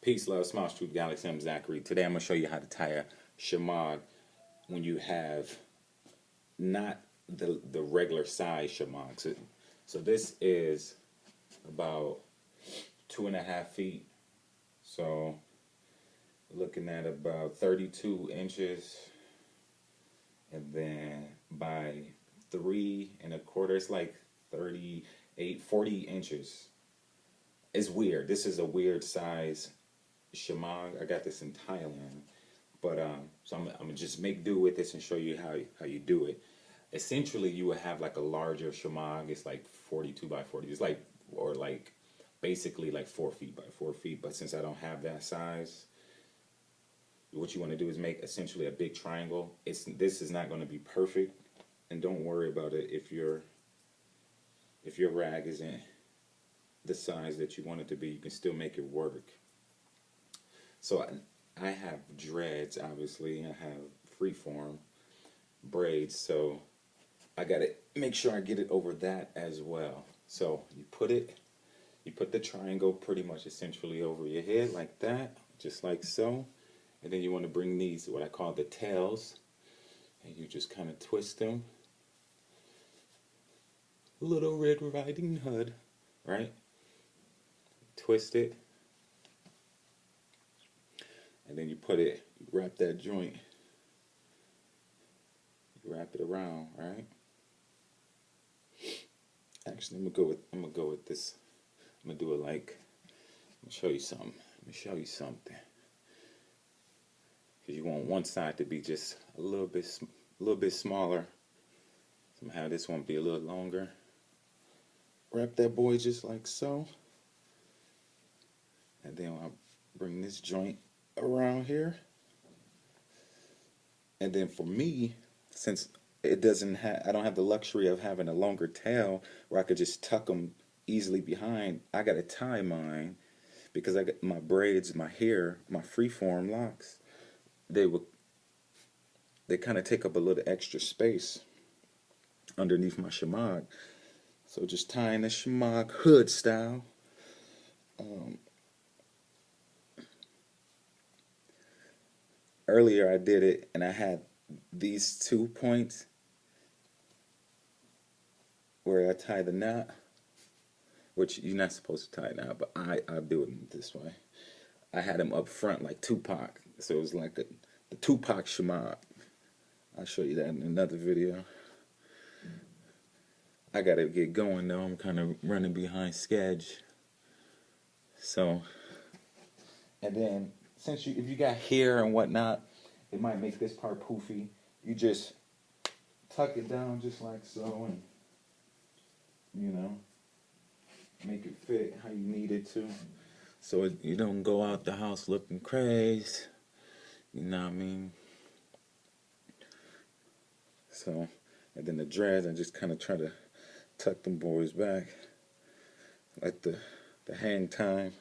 Peace, love, smile, truth, galaxy. I'm Zachary. Today I'm going to show you how to tie a Shemagh when you have not the regular size Shemagh. So this is about 2.5 feet. So looking at about 32 inches, and then by 3.25, it's like 38, 40 inches. It's weird. This is a weird size Shemagh. I got this in Thailand, but so I'm gonna just make do with this and show you how you do it. Essentially, you would have like a larger Shemagh. It's like 42 by 40. It's like, or like basically like 4 feet by 4 feet. But since I don't have that size, what you want to do is make essentially a big triangle. This is not going to be perfect, and don't worry about it if your rag isn't the size that you want it to be. You can still make it work. So I have dreads, obviously. I have freeform braids, so I gotta make sure I get it over that as well. So you put the triangle pretty much essentially over your head like that, just like so. And then you want to bring these, what I call the tails, and you just kind of twist them. Little Red Riding Hood, right? Twist it. And then you wrap that joint, you wrap it around, right? Actually, I'm gonna go with this. I'm gonna do it like, I'm gonna show you something. Let me show you something. Because you want one side to be just a little bit smaller. Somehow this one be a little longer. Wrap that boy just like so. And then I'll bring this joint around here. And then for me, since I don't have the luxury of having a longer tail where I could just tuck them easily behind, I gotta tie mine because I got my braids, my hair, my freeform locks. They kind of take up a little extra space underneath my Shemagh. So just tying the Shemagh hood style. Earlier I did it and I had these 2 points where I tie the knot, which you're not supposed to tie a knot, but I do it this way. I had them up front like Tupac, so it was like the Tupac Shemagh. I'll show you that in another video. I gotta get going though. I'm kind of running behind schedule. So, and then since if you got hair and whatnot, it might make this part poofy. You just tuck it down just like so, and you know, make it fit how you need it to, so you don't go out the house looking crazy. You know what I mean? So, and then the dreads, I just kind of try to tuck them boys back, like the hang time.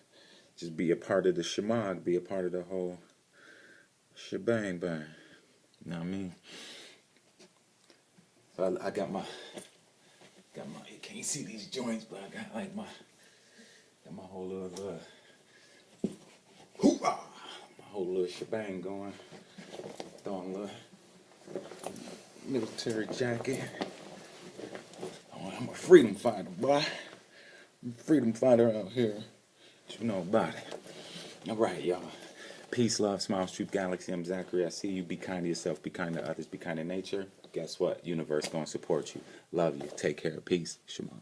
Just be a part of the Shemagh, be a part of the whole shebang bang. You know what I mean? So I got my, you can't see these joints, but I got like my whole little, hoorah! My whole little shebang going. Throwing a little military jacket. Oh, I'm a freedom fighter, boy. I'm a freedom fighter out here. You know about it. Alright, y'all. Peace, love, smiles, truth, galaxy. I'm Zachary. I see you. Be kind to yourself. Be kind to others. Be kind to nature. Guess what? Universe gonna support you. Love you. Take care. Peace. Shemagh.